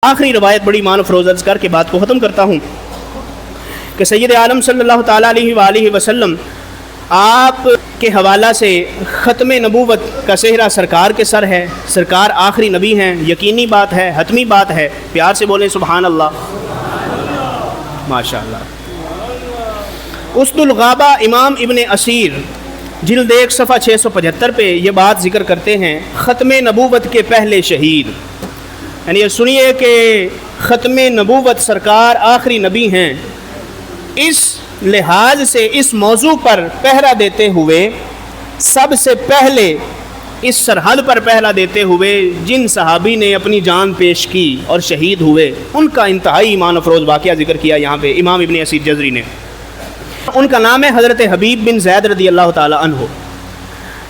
آخری روایت بڑی مان افروز عرض کر کے بات کو ختم کرتا ہوں کہ سید عالم صلی اللہ تعالیٰ علیہ وآلہ وسلم آپ کے حوالہ سے ختم نبوت کا صحرا سرکار کے سر ہے. سرکار آخری نبی ہیں، یقینی بات ہے، حتمی بات ہے. پیار سے بولیں سبحان اللہ، ماشاء اللہ. اسد الغابہ امام ابن اسیر جلد 1 صفحہ 675 پہ یہ بات ذکر کرتے ہیں، ختم نبوت کے پہلے شہید. یعنی یہ سنیے کہ ختم نبوت سرکار آخری نبی ہیں. اس لحاظ سے اس موضوع پر پہرا دیتے ہوئے سب سے پہلے اس سرحد پر پہرا دیتے ہوئے جن صحابی نے اپنی جان پیش کی اور شہید ہوئے، ان کا انتہائی ایمان افروز واقعہ ذکر کیا یہاں پہ امام ابن اسیر جزری نے. ان کا نام ہے حضرت حبیب بن زید رضی اللہ تعالیٰ عنہ.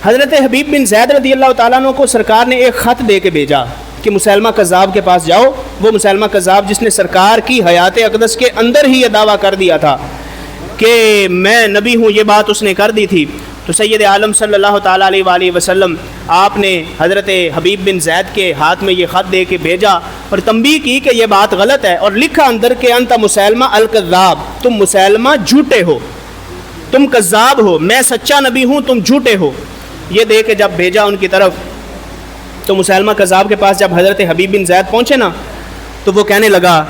حضرت حبیب بن زید رضی اللہ تعالیٰ عنہ کو سرکار نے ایک خط دے کے بھیجا کہ مسیلمہ کذاب کے پاس جاؤ. وہ مسیلمہ کذاب جس نے سرکار کی حیات اقدس کے اندر ہی یہ دعویٰ کر دیا تھا کہ میں نبی ہوں، یہ بات اس نے کر دی تھی. تو سید عالم صلی اللہ تعالیٰ علیہ وآلہ وسلم آپ نے حضرت حبیب بن زید کے ہاتھ میں یہ خط دے کے بھیجا اور تنبیہ کی کہ یہ بات غلط ہے، اور لکھا اندر کہ انت مسیلمہ الکذاب، تم مسیلمہ جھوٹے ہو، تم کذاب ہو، میں سچا نبی ہوں، تم جھوٹے ہو. یہ دے کے جب بھیجا ان کی طرف، تو مسیلمہ کذاب کے پاس جب حضرت حبیب بن زید پہنچے نا، تو وہ کہنے لگا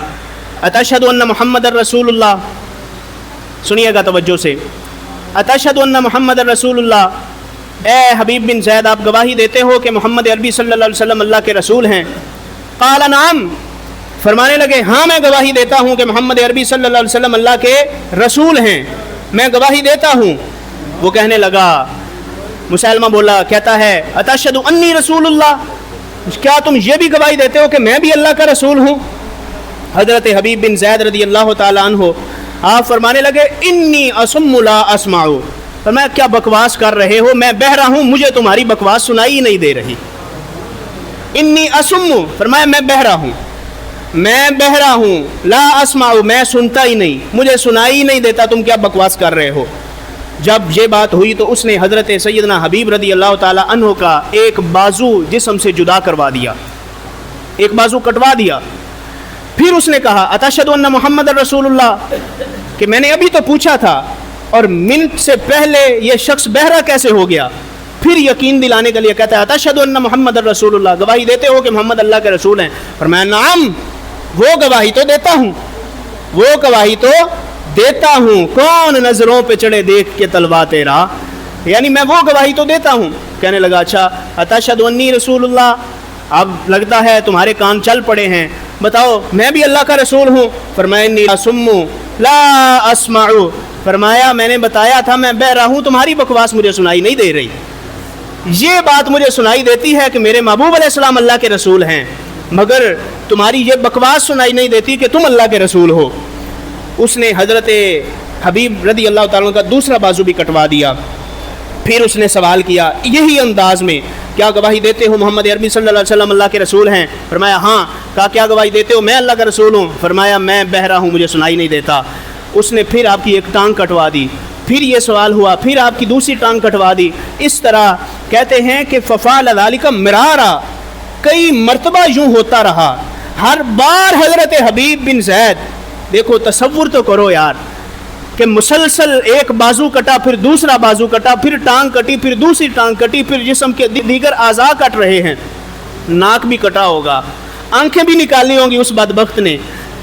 اتشہد ان محمد الرسول اللہ. سنیے گا توجہ سے، اتشہد ان محمد الرسول اللہ، اے حبیب بن زید آپ گواہی دیتے ہو کہ محمد عربی صلی اللہ علیہ وسلم اللہ کے رسول ہیں؟ قال نعم، فرمانے لگے ہاں میں گواہی دیتا ہوں کہ محمد عربی صلی اللہ علیہ وسلم اللہ کے رسول ہیں، میں گواہی دیتا ہوں. وہ کہنے لگا، مسیلمہ بولا، کہتا ہے اتشہد انی رسول اللہ، کیا تم یہ بھی گواہی دیتے ہو کہ میں بھی اللہ کا رسول ہوں؟ حضرت حبیب بن زید رضی اللہ تعالیٰ عنہ آپ فرمانے لگے انی اسم لا اسمع، فرمایا کیا بکواس کر رہے ہو، میں بہرا ہوں، مجھے تمہاری بکواس سنائی نہیں دے رہی. انی اسم، فرمایا میں بہرا ہوں، میں بہرا ہوں، لا اسمع، میں سنتا ہی نہیں، مجھے سنائی نہیں دیتا، تم کیا بکواس کر رہے ہو. جب یہ بات ہوئی تو اس نے حضرت سیدنا حبیب رضی اللہ تعالی عنہ کا ایک بازو جسم سے جدا کروا دیا، ایک بازو کٹوا دیا. پھر اس نے کہا اتشہد ان محمد الرسول اللہ، کہ میں نے ابھی تو پوچھا تھا اور منٹ سے پہلے یہ شخص بہرا کیسے ہو گیا. پھر یقین دلانے کے لیے کہتا ہے اتشہد ان محمد الرسول اللہ، گواہی دیتے ہو کہ محمد اللہ کے رسول ہیں؟ فرمایا نعم، وہ گواہی تو دیتا ہوں، وہ گواہی تو دیتا ہوں، کون نظروں پہ چڑھے دیکھ کے تلوا تیرا، یعنی میں وہ گواہی تو دیتا ہوں. کہنے لگا اچھا اتشہد انی رسول اللہ، اب لگتا ہے تمہارے کان چل پڑے ہیں، بتاؤ میں بھی اللہ کا رسول ہوں؟ فرمایا انی اسم لا اسمع، فرمایا میں نے بتایا تھا میں بہرا ہوں، تمہاری بکواس مجھے سنائی نہیں دے رہی. یہ بات مجھے سنائی دیتی ہے کہ میرے محبوب علیہ السلام اللہ کے رسول ہیں، مگر تمہاری یہ بکواس سنائی نہیں دیتی کہ تم اللہ کے رسول ہو. اس نے حضرت حبیب رضی اللہ تعالیٰ کا دوسرا بازو بھی کٹوا دیا. پھر اس نے سوال کیا یہی انداز میں، کیا گواہی دیتے ہو محمد عربی صلی اللہ علیہ وسلم اللہ کے رسول ہیں؟ فرمایا ہاں. کہا کیا گواہی دیتے ہو میں اللہ کا رسول ہوں؟ فرمایا میں بہرا ہوں، مجھے سنائی نہیں دیتا. اس نے پھر آپ کی ایک ٹانگ کٹوا دی. پھر یہ سوال ہوا، پھر آپ کی دوسری ٹانگ کٹوا دی. اس طرح کہتے ہیں کہ ففعل ذلک مرارا، کئی مرتبہ یوں ہوتا رہا. ہر بار حضرت حبیب بن زید، دیکھو تصور تو کرو یار، کہ مسلسل ایک بازو کٹا، پھر دوسرا بازو کٹا، پھر ٹانگ کٹی، پھر دوسری ٹانگ کٹی، پھر جسم کے دیگر اعضاء کٹ رہے ہیں. ناک بھی کٹا ہوگا، آنکھیں بھی نکالنی ہوں گی اس بدبخت نے،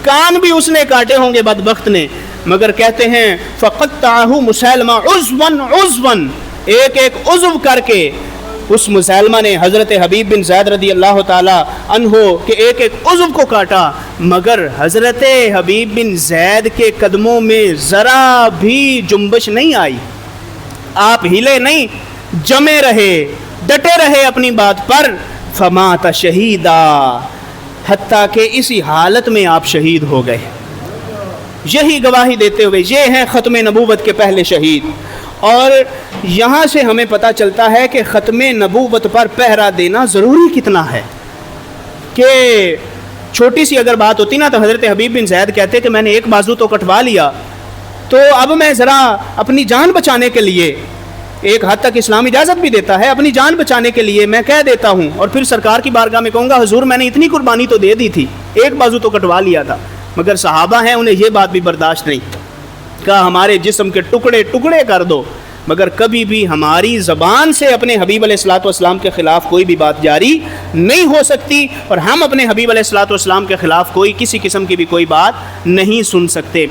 کان بھی اس نے کاٹے ہوں گے بدبخت نے. مگر کہتے ہیں فقطعہ مسیلمہ عضواً عضواً، ایک ایک عضو کر کے اس مسیلمہ نے حضرت حبیب بن زید رضی اللہ تعالی عنہ کے ایک ایک عضو کو کاٹا. مگر حضرت حبیب بن زید کے قدموں میں ذرا بھی جنبش نہیں آئی، آپ ہلے نہیں، جمے رہے، ڈٹے رہے اپنی بات پر. فمات شہیدا، حتیٰ کہ اسی حالت میں آپ شہید ہو گئے. یہی گواہی دیتے ہوئے یہ ہیں ختم نبوت کے پہلے شہید. اور یہاں سے ہمیں پتہ چلتا ہے کہ ختم نبوت پر پہرا دینا ضروری کتنا ہے. کہ چھوٹی سی اگر بات ہوتی نا تو حضرت حبیب بن زید کہتے کہ میں نے ایک بازو تو کٹوا لیا، تو اب میں ذرا اپنی جان بچانے کے لیے، ایک حد تک اسلام اجازت بھی دیتا ہے، اپنی جان بچانے کے لیے میں کہہ دیتا ہوں، اور پھر سرکار کی بارگاہ میں کہوں گا حضور میں نے اتنی قربانی تو دے دی تھی، ایک بازو تو کٹوا لیا تھا، مگر صحابہ ہیں انہیں یہ بات بھی برداشت نہیں، کہا ہمارے جسم کے ٹکڑے ٹکڑے کر دو، مگر کبھی بھی ہماری زبان سے اپنے حبیب علیہ الصلوۃ والسلام کے خلاف کوئی بھی بات جاری نہیں ہو سکتی، اور ہم اپنے حبیب علیہ الصلوۃ والسلام کے خلاف کوئی کسی قسم کی بھی کوئی بات نہیں سن سکتے۔